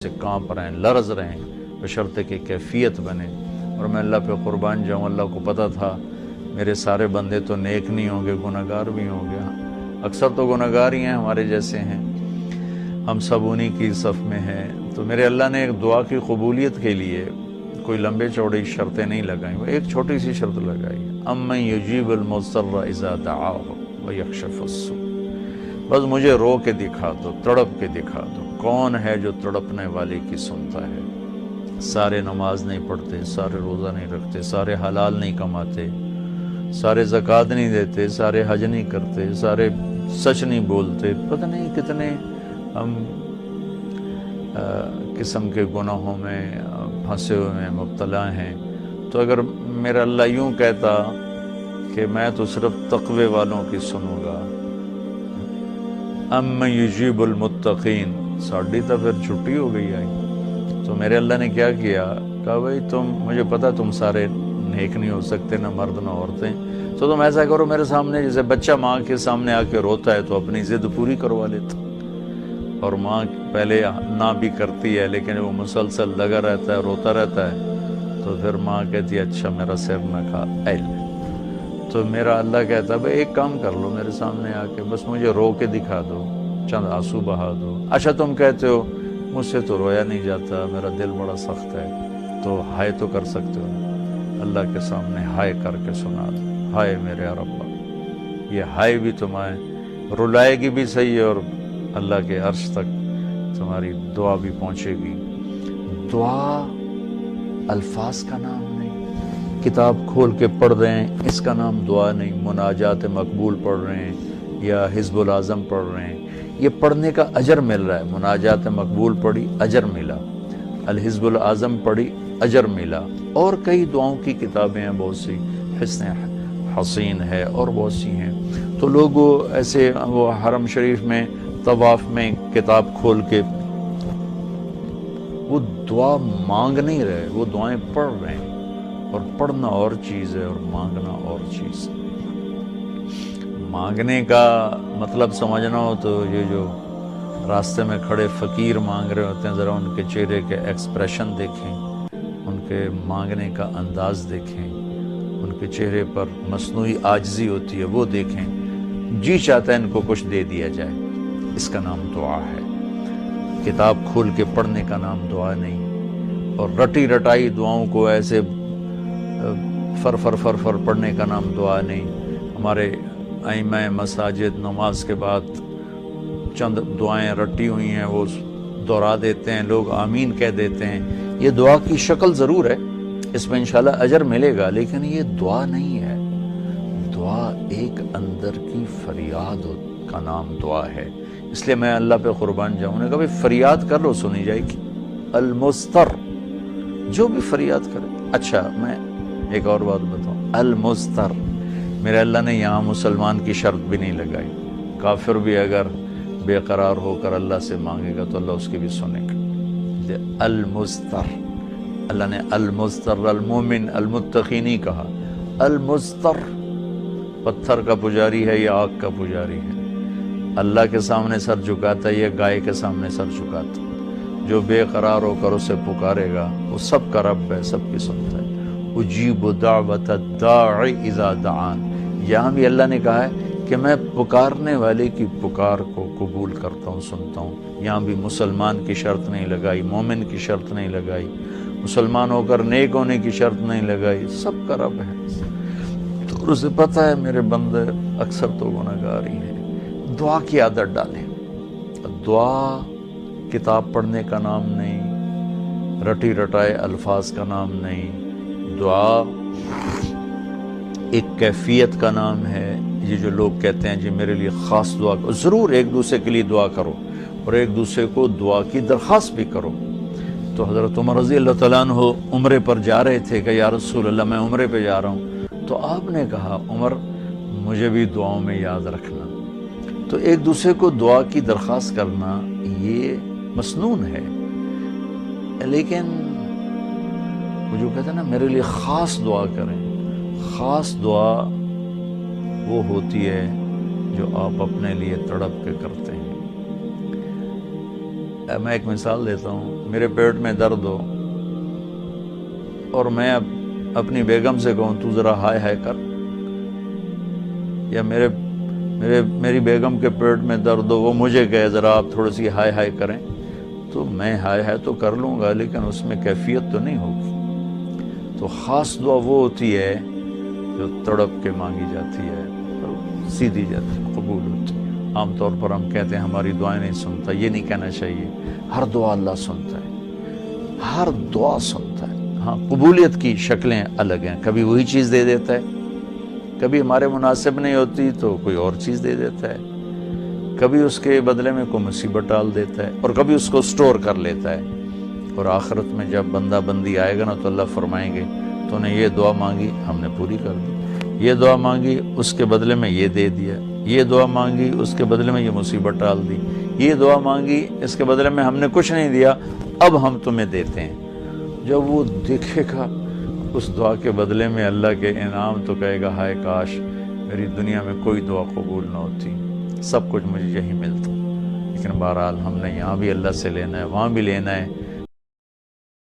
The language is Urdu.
سے کانپ رہے ہیں، لرز رہے ہیں، بشرطے کہ کیفیت بنے۔ اور میں اللہ پہ قربان جاؤں، اللہ کو پتہ تھا میرے سارے بندے تو نیک نہیں ہوں گے، گناہگار بھی ہوں گے، اکثر تو گناہگار ہی ہیں، ہمارے جیسے ہیں، ہم سب انہی کی صف میں ہیں۔ تو میرے اللہ نے ایک دعا کی قبولیت کے لیے کوئی لمبے چوڑی شرطیں نہیں لگائیں، وہ ایک چھوٹی سی شرط لگائی، امن یجیب المضطر اذا دعاہ ویکشف السوء۔ بس مجھے رو کے دکھا دو، تڑپ کے دکھا دو، کون ہے جو تڑپنے والے کی سنتا ہے۔ سارے نماز نہیں پڑھتے، سارے روزہ نہیں رکھتے، سارے حلال نہیں کماتے، سارے زکوٰۃ نہیں دیتے، سارے حج نہیں کرتے، سارے سچ نہیں بولتے، پتہ نہیں کتنے ہم قسم کے گناہوں میں پھنسے ہوئے ہیں، مبتلا ہیں۔ تو اگر میرا اللہ یوں کہتا کہ میں تو صرف تقوی والوں کی سنوں گا، امن یجیب المتقین، ساڑھی تو پھر چھٹی ہو گئی آئی۔ تو میرے اللہ نے کیا کیا، کہا بھائی مجھے پتا تم سارے نیک نہیں ہو سکتے، نہ مرد نہ عورتیں، تو تم ایسا کرو میرے سامنے، جیسے بچہ ماں کے سامنے آ کے روتا ہے تو اپنی ضد پوری کروا لیتا، اور ماں پہلے نہ بھی کرتی ہے لیکن وہ مسلسل لگا رہتا ہے، روتا رہتا ہے، تو پھر ماں کہتی ہے اچھا میرا سر نہ کھا اے لے۔ تو میرا اللہ کہتا ہے بھائی ایک کام کر لو، میرے سامنے آ کے بس مجھے رو کے دکھا دو، چند آنسو بہا دو۔ اچھا تم کہتے ہو مجھ سے تو رویا نہیں جاتا، میرا دل بڑا سخت ہے، تو ہائے تو کر سکتے ہو، اللہ کے سامنے ہائے کر کے سنا دو، ہائے میرے رب۔ یہ ہائے بھی تمہیں رلائے گی بھی صحیح، اور اللہ کے عرش تک تمہاری دعا بھی پہنچے گی۔ دعا الفاظ کا نام نہیں، کتاب کھول کے پڑھ رہے ہیں اس کا نام دعا نہیں، مناجات مقبول پڑھ رہے ہیں یا حزب العظم پڑھ رہے ہیں، یہ پڑھنے کا اجر مل رہا ہے۔ مناجات مقبول پڑھی، اجر ملا، الحزب العظم پڑھی، اجر ملا، اور کئی دعاؤں کی کتابیں ہیں بہت سی، حسن حسین ہے اور بہت سی ہیں۔ تو لوگ ایسے وہ حرم شریف میں طواف میں کتاب کھول کے وہ دعا مانگ نہیں رہے، وہ دعائیں پڑھ رہے ہیں، اور پڑھنا اور چیز ہے اور مانگنا اور چیز ہے۔ مانگنے کا مطلب سمجھنا ہو تو یہ جو راستے میں کھڑے فقیر مانگ رہے ہوتے ہیں، ذرا ان کے چہرے کے ایکسپریشن دیکھیں، ان کے مانگنے کا انداز دیکھیں، ان کے چہرے پر مصنوعی عاجزی ہوتی ہے وہ دیکھیں، جی چاہتا ہے ان کو کچھ دے دیا جائے، اس کا نام دعا ہے۔ کتاب کھول کے پڑھنے کا نام دعا نہیں، اور رٹی رٹائی دعاؤں کو ایسے فر پڑھنے کا نام دعا نہیں۔ ہمارے ائمہ مساجد نماز کے بعد چند دعائیں رٹی ہوئی ہیں وہ دہرا دیتے ہیں، لوگ آمین کہہ دیتے ہیں، یہ دعا کی شکل ضرور ہے، اس میں انشاءاللہ اجر ملے گا، لیکن یہ دعا نہیں ہے۔ دعا ایک اندر کی فریاد کا نام دعا ہے، اس لیے میں اللہ پہ قربان جاؤں، نے کہا بھائی فریاد کر لو سنی جائے گی، المستر، جو بھی فریاد کرے۔ اچھا میں ایک اور بات بتاؤں، المستر، میرے اللہ نے یہاں مسلمان کی شرط بھی نہیں لگائی، کافر بھی اگر بے قرار ہو کر اللہ سے مانگے گا تو اللہ اس کی بھی سنے گا۔ المستر، اللہ نے المستر، المومن، المتقی نہیں کہا، المستر، پتھر کا پجاری ہے یا آگ کا پجاری ہے، اللہ کے سامنے سر جھکاتا ہے یا گائے کے سامنے سر جھکاتا ہے، جو بے قرار ہو کر اسے پکارے گا وہ سب کا رب ہے، سب کی سنتا ہے۔ اجیب دعوت الداعی اذا دعان، یہاں بھی اللہ نے کہا ہے کہ میں پکارنے والے کی پکار کو قبول کرتا ہوں، سنتا ہوں۔ یہاں بھی مسلمان کی شرط نہیں لگائی، مومن کی شرط نہیں لگائی، مسلمان ہو کر نیک ہونے کی شرط نہیں لگائی، سب کا رب ہے، تو اسے پتہ ہے میرے بندے اکثر تو گناہگار ہی ہیں۔ دعا کی عادت ڈالیں، دعا کتاب پڑھنے کا نام نہیں، رٹی رٹائے الفاظ کا نام نہیں، دعا ایک کیفیت کا نام ہے۔ یہ جو لوگ کہتے ہیں جی میرے لیے خاص دعا کرو، ضرور ایک دوسرے کے لیے دعا کرو اور ایک دوسرے کو دعا کی درخواست بھی کرو۔ تو حضرت عمر رضی اللہ تعالیٰ عنہ عمرے پر جا رہے تھے کہ یا رسول اللہ میں عمرے پہ جا رہا ہوں، تو آپ نے کہا عمر مجھے بھی دعاؤں میں یاد رکھنا۔ تو ایک دوسرے کو دعا کی درخواست کرنا یہ مسنون ہے، لیکن وہ جو کہتے ہیں نا میرے لیے خاص دعا کریں، خاص دعا وہ ہوتی ہے جو آپ اپنے لیے تڑپ کے کرتے ہیں۔ میں ایک مثال دیتا ہوں، میرے پیٹ میں درد ہو اور میں اب اپنی بیگم سے کہوں تو ذرا ہائے ہائے کر، یا میری بیگم کے پیٹ میں درد ہو وہ مجھے کہے ذرا آپ تھوڑی سی ہائے ہائے کریں، تو میں ہائے ہائے تو کر لوں گا لیکن اس میں کیفیت تو نہیں ہوگی۔ تو خاص دعا وہ ہوتی ہے جو تڑپ کے مانگی جاتی ہے اور سیدھی جاتی ہے، قبول ہوتی ہے۔ عام طور پر ہم کہتے ہیں ہماری دعائیں نہیں سنتا، یہ نہیں کہنا چاہیے، ہر دعا اللہ سنتا ہے، ہر دعا سنتا ہے۔ ہاں قبولیت کی شکلیں الگ ہیں، کبھی وہی چیز دے دیتا ہے، کبھی ہمارے مناسب نہیں ہوتی تو کوئی اور چیز دے دیتا ہے، کبھی اس کے بدلے میں کوئی مصیبت ڈال دیتا ہے، اور کبھی اس کو سٹور کر لیتا ہے، اور آخرت میں جب بندہ بندی آئے گا نا تو اللہ فرمائیں گے تو نے یہ دعا مانگی ہم نے پوری کر دی، یہ دعا مانگی اس کے بدلے میں یہ دے دیا، یہ دعا مانگی اس کے بدلے میں یہ مصیبت ڈال دی، یہ دعا مانگی اس کے بدلے میں ہم نے کچھ نہیں دیا اب ہم تمہیں دیتے ہیں۔ جب وہ دیکھے گا اس دعا کے بدلے میں اللہ کے انعام تو کہے گا ہائے کاش میری دنیا میں کوئی دعا قبول نہ ہوتی، سب کچھ مجھے یہی ملتا۔ لیکن بہرحال ہم نے یہاں بھی اللہ سے لینا ہے، وہاں بھی لینا ہے،